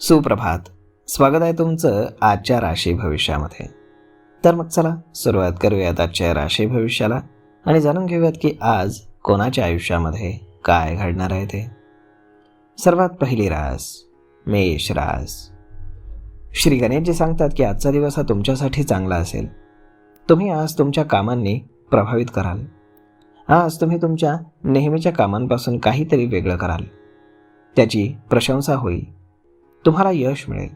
सुप्रभात. स्वागत आहे तुमचं आजच्या राशी भविष्यामध्ये. तर मग चला सुरुवात करूयात आजच्या राशी भविष्याला आणि जाणून घेऊयात की आज कोणाच्या आयुष्यामध्ये काय घडणार आहे ते. सर्वात पहिली रास मेष रास. श्री गणेशजी सांगतात की आजचा दिवस हा तुमच्यासाठी चांगला असेल. तुम्ही आज तुमच्या कामांनी प्रभावित कराल. आज तुम्ही तुमच्या नेहमीच्या कामांपासून काहीतरी वेगळं कराल. त्याची प्रशंसा होईल. तुम्हाला यश मिळेल.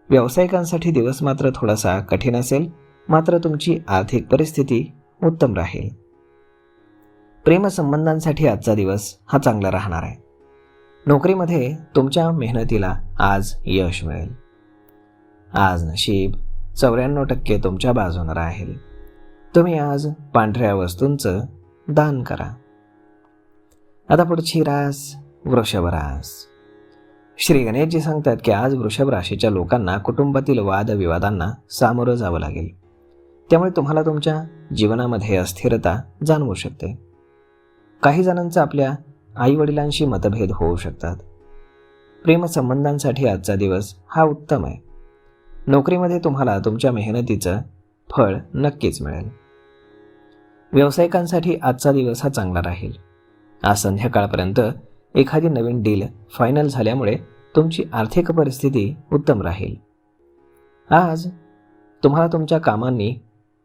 व्यावसायिकांसाठी दिवस मात्र थोडासा कठीण असेल, मात्र तुमची आर्थिक परिस्थिती उत्तम राहील. प्रेमसंबंधांसाठी आजचा दिवस हा चांगला राहणार आहे. नोकरीमध्ये तुमच्या मेहनतीला आज यश मिळेल. आज नशीब 94% तुमच्या बाजूने राहील. तुम्ही आज पांढऱ्या वस्तूंचं दान करा. आता पुढची रास वृषभ रास. श्री गणेशजी सांगतात की आज वृषभ राशीच्या लोकांना कुटुंबातील वादविवादांना सामोरं जावं लागेल. त्यामुळे तुम्हाला तुमच्या जीवनामध्ये अस्थिरता जाणवू शकते. काही जणांचा आपल्या आईवडिलांशी मतभेद होऊ शकतात. प्रेमसंबंधांसाठी आजचा दिवस हा उत्तम आहे. नोकरीमध्ये तुम्हाला तुमच्या मेहनतीचं फळ नक्कीच मिळेल. व्यावसायिकांसाठी आजचा दिवस हा चांगला राहील. आज संध्याकाळपर्यंत एखादी नवीन डील फायनल झाल्यामुळे तुमची आर्थिक परिस्थिती उत्तम राहील. आज तुम्हाला तुमच्या कामांनी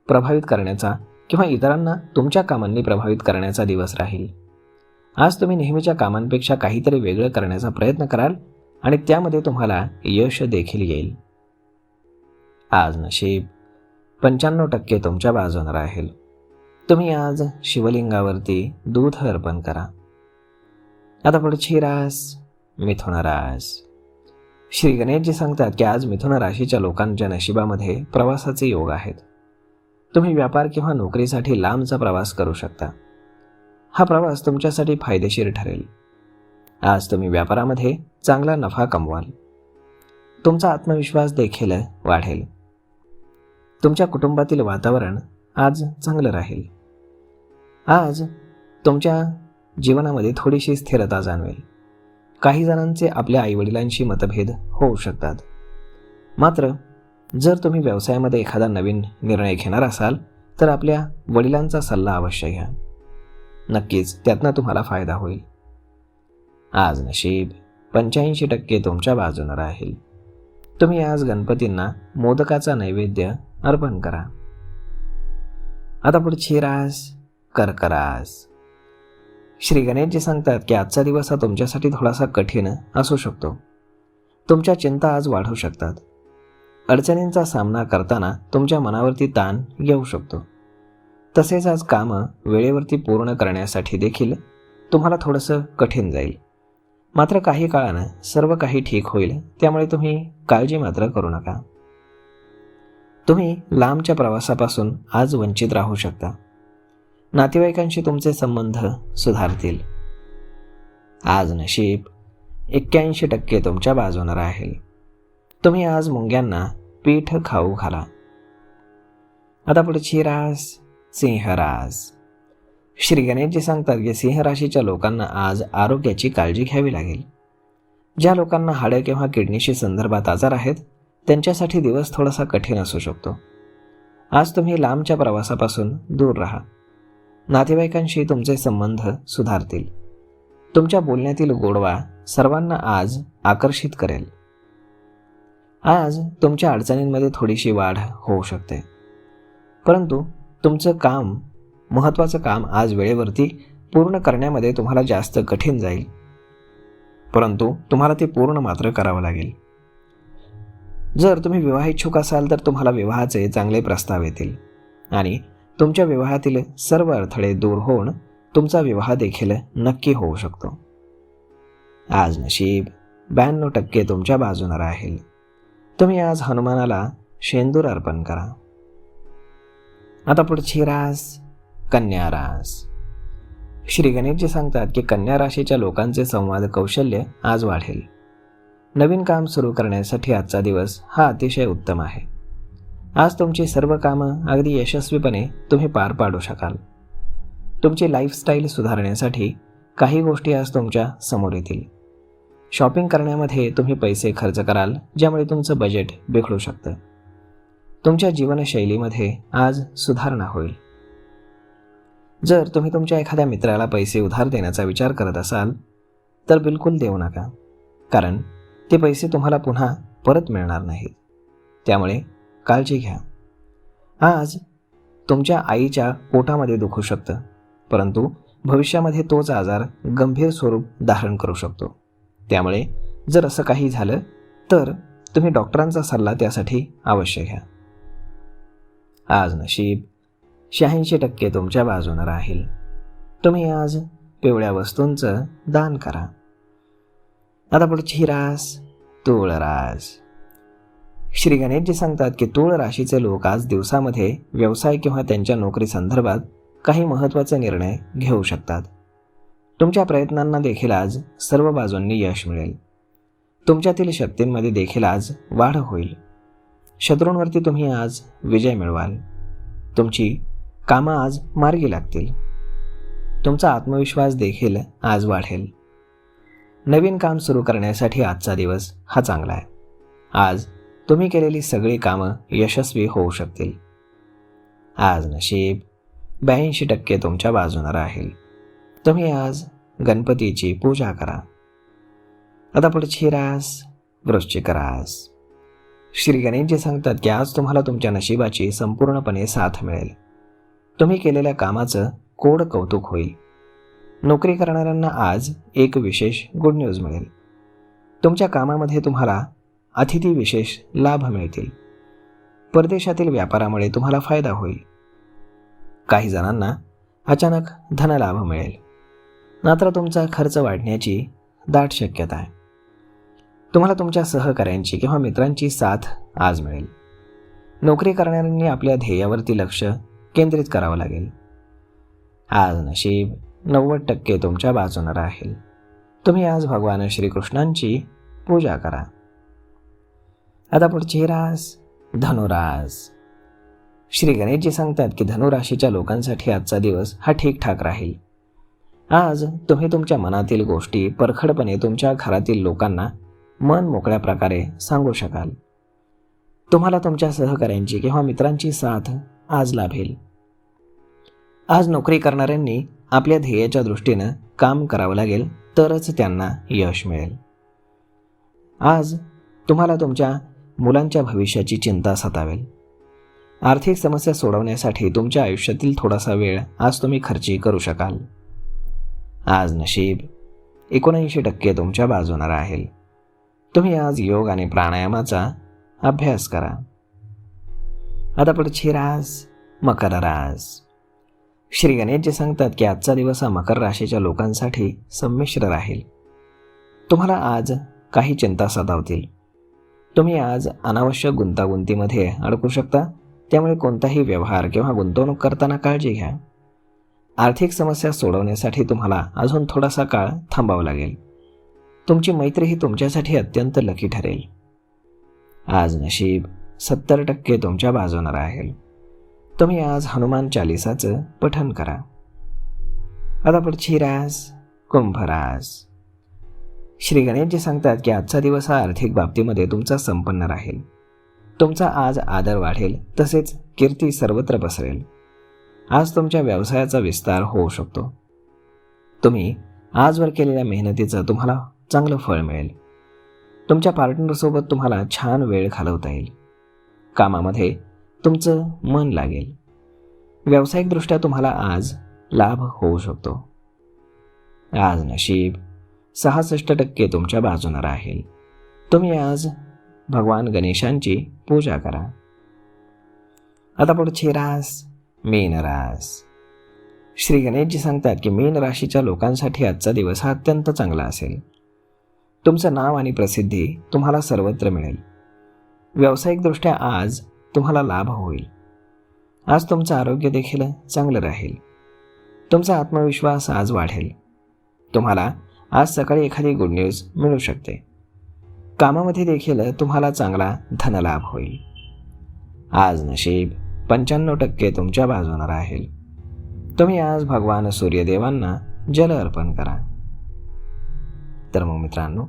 प्रभावित करण्याचा किंवा इतरांना तुमच्या कामांनी प्रभावित करण्याचा दिवस राहील. आज तुम्ही नेहमीच्या कामांपेक्षा काहीतरी वेगळं करण्याचा प्रयत्न कराल आणि त्यामध्ये तुम्हाला यश देखील येईल. आज नशीब 95% तुमच्या बाजूने राहील. तुम्ही आज शिवलिंगावरती दूध अर्पण करा. आता पुढची रास मिथुन रास. श्री गणेशजी सांगतात की आज मिथुन राशीच्या लोकांच्या नशिबामध्ये प्रवासाचे योग आहेत. तुम्ही व्यापार किंवा नोकरीसाठी लांबचा प्रवास करू शकता. हा प्रवास तुमच्यासाठी फायदेशीर ठरेल. आज तुम्ही व्यापारामध्ये चांगला नफा कमवाल. तुमचा आत्मविश्वास देखील वाढेल. तुमच्या कुटुंबातील वातावरण आज चांगलं राहील. आज तुमच्या जीवनामध्ये थोडीशी स्थिरता जाणवेल. काही जणांचे आपल्या आईवडिलांशी मतभेद होऊ शकतात. मात्र जर तुम्ही व्यवसायामध्ये एखादा नवीन निर्णय घेणार असाल तर आपल्या वडिलांचा सल्ला अवश्य घ्या. नक्कीच त्यातनं तुम्हाला फायदा होईल. आज नशीब 85% तुमच्या बाजूने राहील. तुम्ही आज गणपतींना मोदकाचा नैवेद्य अर्पण करा. आता पुढची रास कर्क रास. श्री गणेशजी सांगतात की आजचा दिवस हा तुमच्यासाठी थोडासा कठीण असू शकतो. तुमच्या चिंता आज वाढू शकतात. अडचणींचा सामना करताना तुमच्या मनावरती ताण येऊ शकतो. तसेच आज कामं वेळेवरती पूर्ण करण्यासाठी देखील तुम्हाला थोडंसं कठीण जाईल. मात्र काही काळानं सर्व काही ठीक होईल. त्यामुळे तुम्ही काळजी मात्र करू नका. तुम्ही लांबच्या प्रवासापासून आज वंचित राहू शकता. नातेवाईकांशी तुमचे संबंध सुधारतील. आज नशीब 81% तुमच्या बाजूने राहील. तुम्ही आज मुंग्यांना पीठ खाऊ घाला. आता पुढची रास सिंह रास. श्री गणेशजी सांगतात की सिंह राशीच्या लोकांना आज आरोग्याची काळजी घ्यावी लागेल. ज्या लोकांना हाडं किंवा किडनीशी संदर्भात आजार आहेत त्यांच्यासाठी दिवस थोडासा कठीण असू शकतो. आज तुम्ही लांबच्या प्रवासापासून दूर राहा. नातेवाईकांशी तुमचे संबंध सुधारतील. तुमच्या बोलण्यातील गोडवा सर्वांना आज आकर्षित करेल. आज तुमच्या अडचणींमध्ये थोडीशी वाढ होऊ शकते. परंतु तुमचं महत्त्वाचं काम आज वेळेवरती पूर्ण करण्यामध्ये तुम्हाला जास्त कठीण जाईल. परंतु तुम्हाला ते पूर्ण मात्र करावं लागेल. जर तुम्ही विवाहिच्छुक असाल तर तुम्हाला विवाहाचे चांगले प्रस्ताव येतील आणि तुमच्या विवाहातील सर्व अडथळे दूर होऊन तुमचा विवाह देखील नक्की होऊ शकतो. आज नशीब 92% तुमच्या बाजूने राहील. तुम्ही आज हनुमानाला शेंदूर अर्पण करा. आता पुढची रास कन्या रास. श्री गणेशजी सांगतात की कन्या राशीच्या लोकांचे संवाद कौशल्य आज वाढेल. नवीन काम सुरू करण्यासाठी आजचा दिवस हा अतिशय उत्तम आहे. आज तुमची सर्व कामं अगदी यशस्वीपणे तुम्ही पार पाडू शकाल. तुमची लाईफस्टाईल सुधारण्यासाठी काही गोष्टी आज तुमच्या समोर येतील. शॉपिंग करण्यामध्ये तुम्ही पैसे खर्च कराल, ज्यामुळे तुमचं बजेट बिघडू शकतं. तुमच्या जीवनशैलीमध्ये आज सुधारणा होईल. जर तुम्ही तुमच्या एखाद्या मित्राला पैसे उधार देण्याचा विचार करत असाल तर बिलकुल देऊ नका, कारण ते पैसे तुम्हाला पुन्हा परत मिळणार नाहीत. त्यामुळे काळजी घ्या. आज तुमच्या आईच्या पोटामध्ये दुखू शकतं, परंतु भविष्यामध्ये तोच आजार गंभीर स्वरूप धारण करू शकतो. त्यामुळे जर असं काही झालं तर तुम्ही डॉक्टरांचा सल्ला त्यासाठी अवश्य घ्या. आज नशीब 86% तुमच्या बाजूने राहील. तुम्ही आज पिवळ्या वस्तूंचं दान करा. आता पुढची रास तूळ रास. श्री गणेशजी सांगतात की तूळ राशीचे लोक आज दिवसामध्ये व्यवसाय किंवा त्यांच्या नोकरी संदर्भात काही महत्त्वाचे निर्णय घेऊ शकतात. तुमच्या प्रयत्नांना देखील आज सर्व बाजूंनी यश मिळेल. तुमच्यातील शक्तींमध्ये देखील आज वाढ होईल. शत्रूंवरती तुम्ही आज विजय मिळवाल. तुमची कामं आज मार्गी लागतील. तुमचा आत्मविश्वास देखील आज वाढेल. नवीन काम सुरू करण्यासाठी आजचा दिवस हा चांगला आहे. आज तुम्ही केलेली सगळी कामं यशस्वी होऊ शकतील. आज नशीब 82% तुमच्या बाजूने राहील. तुम्ही आज गणपतीची पूजा करा. आता पुढची रास वृश्चिक रास. श्री गणेशजी सांगतात की आज तुम्हाला तुमच्या नशिबाची संपूर्णपणे साथ मिळेल. तुम्ही केलेल्या कामाचं कोड कौतुक होईल. नोकरी करणाऱ्यांना आज एक विशेष गुड न्यूज मिळेल. तुमच्या कामामध्ये तुम्हाला अतिथी विशेष लाभ मिळतील. परदेशातील व्यापारामुळे तुम्हाला फायदा होईल. काही जणांना अचानक धनलाभ मिळेल. मात्र तुमचा खर्च वाढण्याची दाट शक्यता आहे. तुम्हाला तुमच्या सहकाऱ्यांची किंवा मित्रांची साथ आज मिळेल. नोकरी करणाऱ्यांनी आपल्या ध्येयावरती लक्ष केंद्रित करावं लागेल. आज नशीब 90% तुमच्या बाजूने राहील. तुम्ही आज भगवान श्रीकृष्णांची पूजा करा. आता पुढची रास धनुरास. श्री गणेशजी सांगतात की धनुराशीच्या लोकांसाठी आजचा दिवस हा ठीकठाक राहील. आज तुम्ही तुमच्या मनातील गोष्टी परखडपणे तुमच्या घरातील लोकांना मन मोकळ्या प्रकारे सांगू शकाल. तुम्हाला तुमच्या सहकाऱ्यांची किंवा मित्रांची साथ आज लाभेल. आज नोकरी करणाऱ्यांनी आपल्या ध्येयाच्या दृष्टीनं काम करावं लागेल, तरच त्यांना यश मिळेल. आज तुम्हाला तुमच्या मुलांच्या भविष्याची चिंता सतावेल. आर्थिक समस्या सोडवण्यासाठी तुमच्या आयुष्यातील थोडासा वेळ आज तुम्ही खर्ची करू शकाल. आज नशीब 79% तुमच्या बाजूने राहील. तुम्ही आज योग आणि प्राणायामाचा अभ्यास करा. आता पुढची रास मकर रास. श्री गणेशजी सांगतात की आजचा दिवस हा मकर राशीच्या लोकांसाठी संमिश्र राहील. तुम्हाला आज काही चिंता सतावतील. तुम्ही आज अनावश्यक गुंतागुंतीमध्ये अडकू शकता. त्यामुळे कोणताही व्यवहार किंवा गुंतवणूक करताना काळजी घ्या. आर्थिक समस्या सोडवण्यासाठी तुम्हाला अजून थोडासा काळ थांबावं लागेल. तुमची मैत्री ही तुमच्यासाठी अत्यंत लकी ठरेल. आज नशीब 70% तुमच्या बाजूने राहील. तुम्ही आज हनुमान चालिसाचं पठण करा. आता पुढची रास कुंभ रास. श्री गणेशजी सांगतात की आजचा दिवस हा आर्थिक बाबतीमध्ये तुमचा संपन्न राहील. तुमचा आज आदर वाढेल, तसेच कीर्ती सर्वत्र पसरेल. आज तुमच्या व्यवसायाचा विस्तार होऊ शकतो. तुम्ही आजवर केलेल्या मेहनतीचं तुम्हाला चांगलं फळ मिळेल. तुमच्या पार्टनरसोबत तुम्हाला छान वेळ घालवता येईल. कामामध्ये तुमचं मन लागेल. व्यावसायिकदृष्ट्या तुम्हाला आज लाभ होऊ शकतो. आज नशीब 66% तुमच्या बाजूने राहील. तुम्ही आज भगवान गणेशांची पूजा करा. आता पुढची रास मीन रास. श्री गणेशजी सांगतात की मीन राशीच्या लोकांसाठी आजचा दिवस हा अत्यंत चांगला असेल. तुमचं नाव आणि प्रसिद्धी तुम्हाला सर्वत्र मिळेल. व्यावसायिकदृष्ट्या आज तुम्हाला लाभ होईल. आज तुमचं आरोग्य देखील चांगलं राहील. तुमचा आत्मविश्वास आज वाढेल. तुम्हाला आज सकाळी एखादी गुड न्यूज मिळू शकते. कामामध्ये देखील तुम्हाला चांगला धनलाभ होईल. आज नशीब 95% तुमच्या बाजूने राहील. तुम्ही आज भगवान सूर्यदेवांना जल अर्पण करा. तर मग मित्रांनो,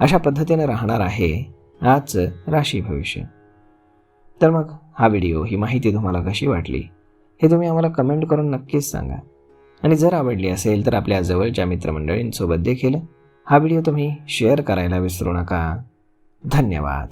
अशा पद्धतीने राहणार आहे आजचं राशी भविष्य. तर मग हा व्हिडिओ, ही माहिती तुम्हाला कशी वाटली हे तुम्ही आम्हाला कमेंट करून नक्कीच सांगा. आणि जर आवडली असेल तर आपल्या जवळच्या मित्रमंडळींसोबत देखील हा व्हिडिओ तुम्ही शेअर करायला विसरू नका. धन्यवाद.